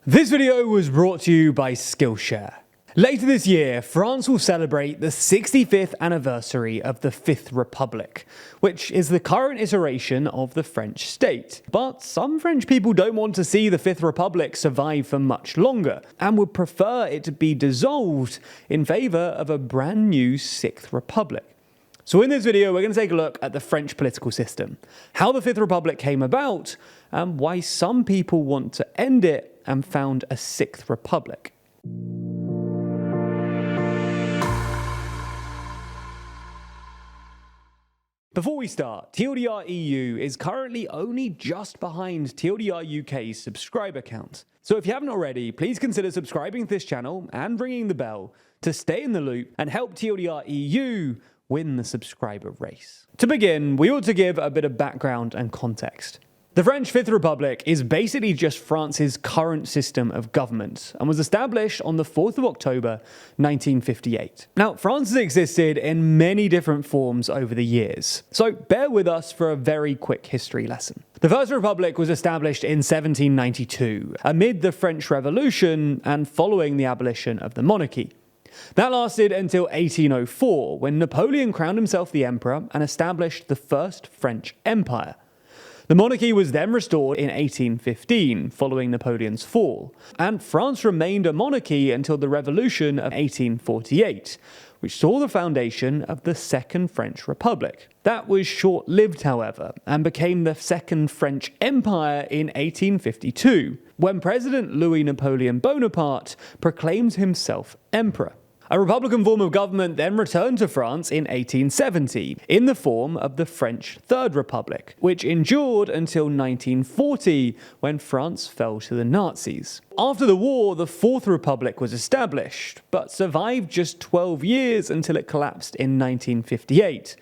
This video was brought to you by Skillshare. Later this year, France will celebrate the 65th anniversary of the Fifth Republic, which is the current iteration of the French state. But some French people don't want to see the Fifth Republic survive for much longer, and would prefer it to be dissolved in favour of a brand new Sixth Republic. So in this video, we're going to take a look at the French political system, how the Fifth Republic came about, and why some people want to end it and found a Sixth Republic. Before we start, TLDR EU is currently only just behind TLDR UK's subscriber count. So if you haven't already, please consider subscribing to this channel and ringing the bell to stay in the loop and help TLDR EU win the subscriber race. To begin, we ought to give a bit of background and context. The French Fifth Republic is basically just France's current system of government and was established on the 4th of October 1958. Now, France has existed in many different forms over the years, so bear with us for a very quick history lesson. The First Republic was established in 1792, amid the French Revolution and following the abolition of the monarchy. That lasted until 1804, when Napoleon crowned himself the emperor and established the First French Empire. The monarchy was then restored in 1815, following Napoleon's fall, and France remained a monarchy until the Revolution of 1848, which saw the foundation of the Second French Republic. That was short-lived, however, and became the Second French Empire in 1852, when President Louis Napoleon Bonaparte proclaimed himself emperor. A republican form of government then returned to France in 1870, in the form of the French Third Republic, which endured until 1940, when France fell to the Nazis. After the war, the Fourth Republic was established, but survived just 12 years until it collapsed in 1958,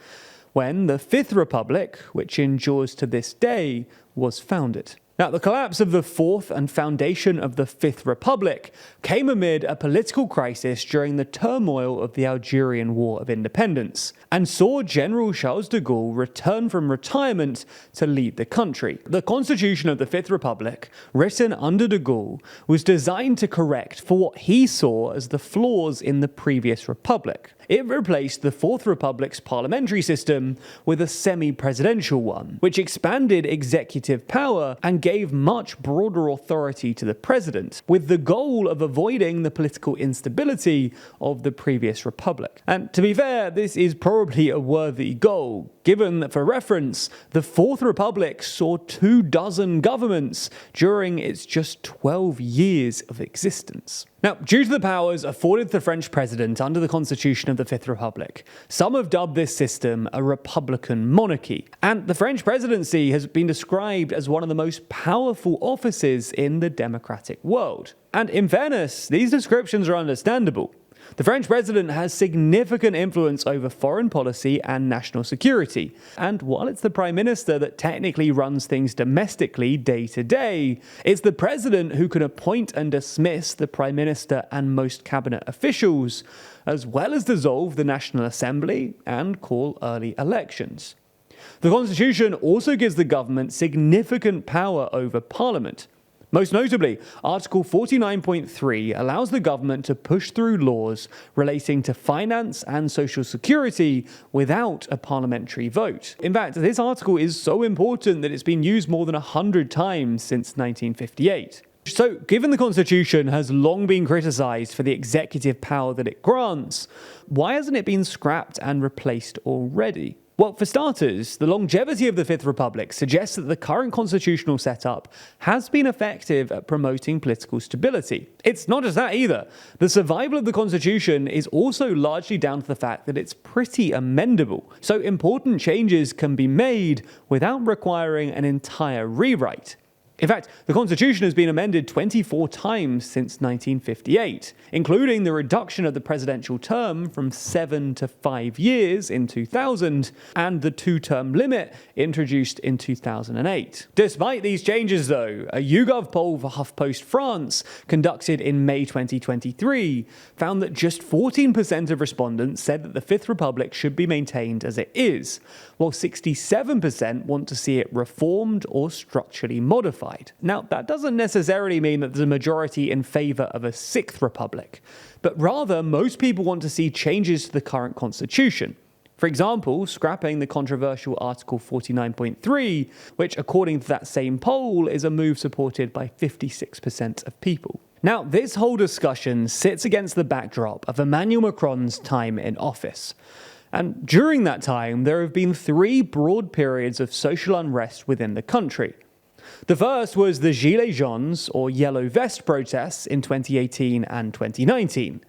when the Fifth Republic, which endures to this day, was founded. Now, the collapse of the Fourth and foundation of the Fifth Republic came amid a political crisis during the turmoil of the Algerian War of Independence, and saw General Charles de Gaulle return from retirement to lead the country. The Constitution of the Fifth Republic, written under de Gaulle, was designed to correct for what he saw as the flaws in the previous republic. It replaced the Fourth Republic's parliamentary system with a semi-presidential one, which expanded executive power and gave much broader authority to the president, with the goal of avoiding the political instability of the previous republic. And to be fair, this is probably a worthy goal, given that, for reference, the Fourth Republic saw 24 governments during its just 12 years of existence. Now, due to the powers afforded to the French president under the Constitution of the Fifth Republic, some have dubbed this system a republican monarchy, and the French presidency has been described as one of the most powerful offices in the democratic world. And in fairness, these descriptions are understandable. The French president has significant influence over foreign policy and national security, and while it's the prime minister that technically runs things domestically day to day, it's the president who can appoint and dismiss the prime minister and most cabinet officials, as well as dissolve the National Assembly and call early elections. The Constitution also gives the government significant power over Parliament. Most notably, Article 49.3 allows the government to push through laws relating to finance and social security without a parliamentary vote. In fact, this article is so important that it's been used more than 100 times since 1958. So, given the Constitution has long been criticised for the executive power that it grants, why hasn't it been scrapped and replaced already? Well, for starters, the longevity of the Fifth Republic suggests that the current constitutional setup has been effective at promoting political stability. It's not just that either. The survival of the Constitution is also largely down to the fact that it's pretty amendable, so important changes can be made without requiring an entire rewrite. In fact, the Constitution has been amended 24 times since 1958, including the reduction of the presidential term from 7 to 5 years in 2000 and the 2-term limit introduced in 2008. Despite these changes, though, a YouGov poll for HuffPost France, conducted in May 2023, found that just 14% of respondents said that the Fifth Republic should be maintained as it is, while 67% want to see it reformed or structurally modified. intensified. Now, that doesn't necessarily mean that there's a majority in favor of a sixth republic, but rather most people want to see changes to the current constitution. For example, scrapping the controversial Article 49.3, which according to that same poll is a move supported by 56% of people. Now, this whole discussion sits against the backdrop of Emmanuel Macron's time in office. And during that time, there have been 3 broad periods of social unrest within the country. The first was the Gilets jaunes, or Yellow Vest protests in 2018 and 2019.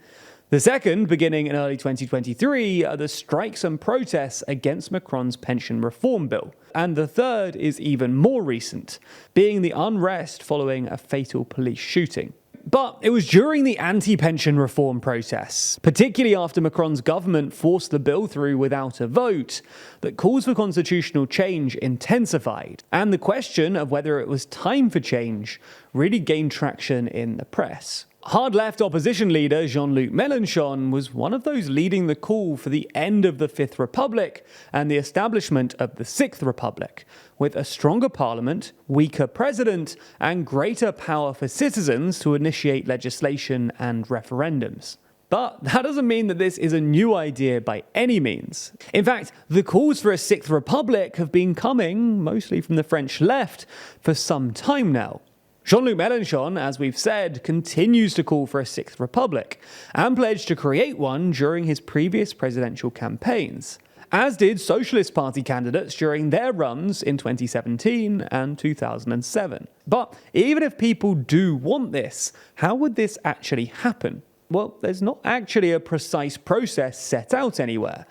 The second, beginning in early 2023, are the strikes and protests against Macron's pension reform bill. And the third is even more recent, being the unrest following a fatal police shooting. But it was during the anti-pension reform protests, particularly after Macron's government forced the bill through without a vote, that calls for constitutional change intensified, and the question of whether it was time for change really gained traction in the press. Hard-left opposition leader Jean-Luc Mélenchon was one of those leading the call for the end of the Fifth Republic and the establishment of the Sixth Republic, with a stronger parliament, weaker president, and greater power for citizens to initiate legislation and referendums. But that doesn't mean that this is a new idea by any means. In fact, the calls for a Sixth Republic have been coming, mostly from the French left, for some time now. Jean-Luc Mélenchon, as we've said, continues to call for a Sixth Republic, and pledged to create one during his previous presidential campaigns, as did Socialist Party candidates during their runs in 2017 and 2007. But even if people do want this, how would this actually happen? Well, there's not actually a precise process set out anywhere,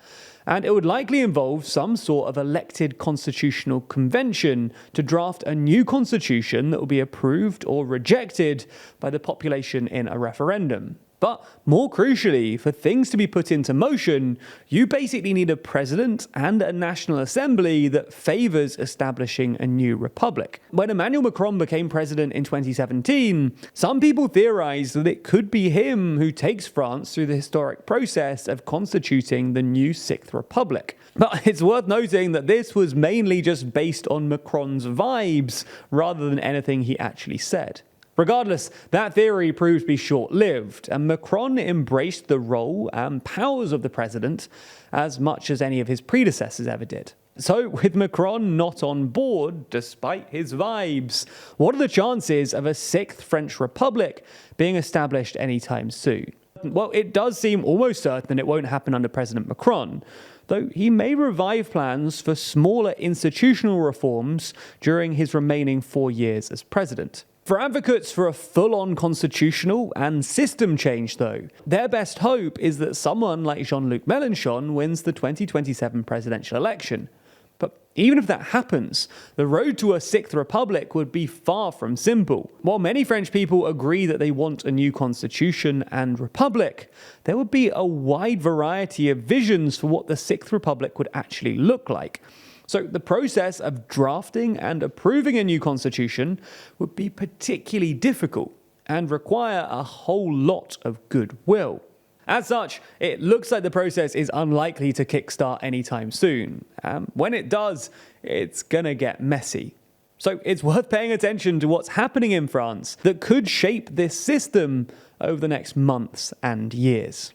and it would likely involve some sort of elected constitutional convention to draft a new constitution that will be approved or rejected by the population in a referendum. But more crucially, for things to be put into motion, you basically need a president and a national assembly that favors establishing a new republic. When Emmanuel Macron became president in 2017, some people theorized that it could be him who takes France through the historic process of constituting the new Sixth Republic. But it's worth noting that this was mainly just based on Macron's vibes rather than anything he actually said. Regardless, that theory proved to be short-lived, and Macron embraced the role and powers of the president as much as any of his predecessors ever did. So, with Macron not on board, despite his vibes, what are the chances of a sixth French Republic being established anytime soon? Well, it does seem almost certain it won't happen under President Macron, though he may revive plans for smaller institutional reforms during his remaining 4 years as president. For advocates for a full-on constitutional and system change, though, their best hope is that someone like Jean-Luc Mélenchon wins the 2027 presidential election. But even if that happens, the road to a Sixth Republic would be far from simple. While many French people agree that they want a new constitution and republic, there would be a wide variety of visions for what the Sixth Republic would actually look like. So the process of drafting and approving a new constitution would be particularly difficult and require a whole lot of goodwill. As such, it looks like the process is unlikely to kickstart anytime soon. When it does, it's gonna get messy. So it's worth paying attention to what's happening in France that could shape this system over the next months and years.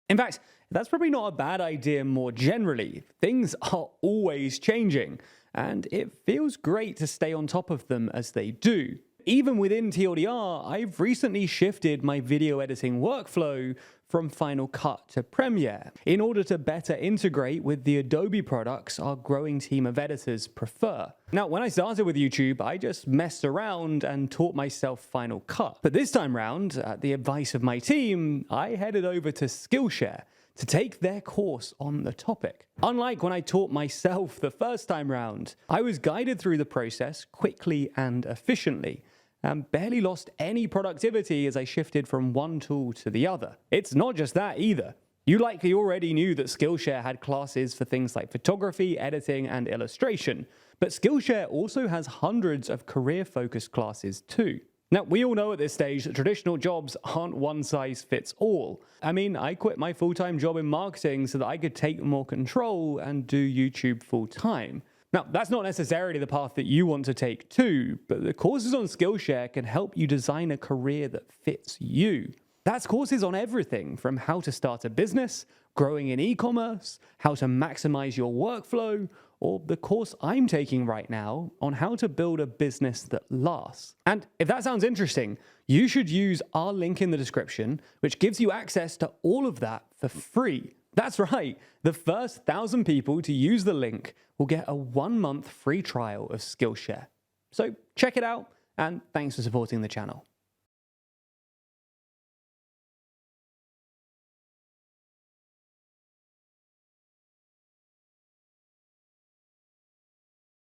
In fact, that's probably not a bad idea more generally. Things are always changing, and it feels great to stay on top of them as they do. Even within TLDR, I've recently shifted my video editing workflow from Final Cut to Premiere in order to better integrate with the Adobe products our growing team of editors prefer. Now, when I started with YouTube, I just messed around and taught myself Final Cut. But this time round, at the advice of my team, I headed over to Skillshare to take their course on the topic. Unlike when I taught myself the first time round, I was guided through the process quickly and efficiently, and barely lost any productivity as I shifted from one tool to the other. It's not just that either. You likely already knew that Skillshare had classes for things like photography, editing, and illustration, but Skillshare also has hundreds of career-focused classes too. Now, we all know at this stage that traditional jobs aren't one size fits all. I mean, I quit my full-time job in marketing so that I could take more control and do YouTube full-time. Now, that's not necessarily the path that you want to take too, but the courses on Skillshare can help you design a career that fits you. That's courses on everything from how to start a business, growing in e-commerce, how to maximize your workflow, or the course I'm taking right now on how to build a business that lasts. And if that sounds interesting, you should use our link in the description, which gives you access to all of that for free. That's right, the first 1,000 people to use the link will get a 1-month free trial of Skillshare. So check it out, and thanks for supporting the channel.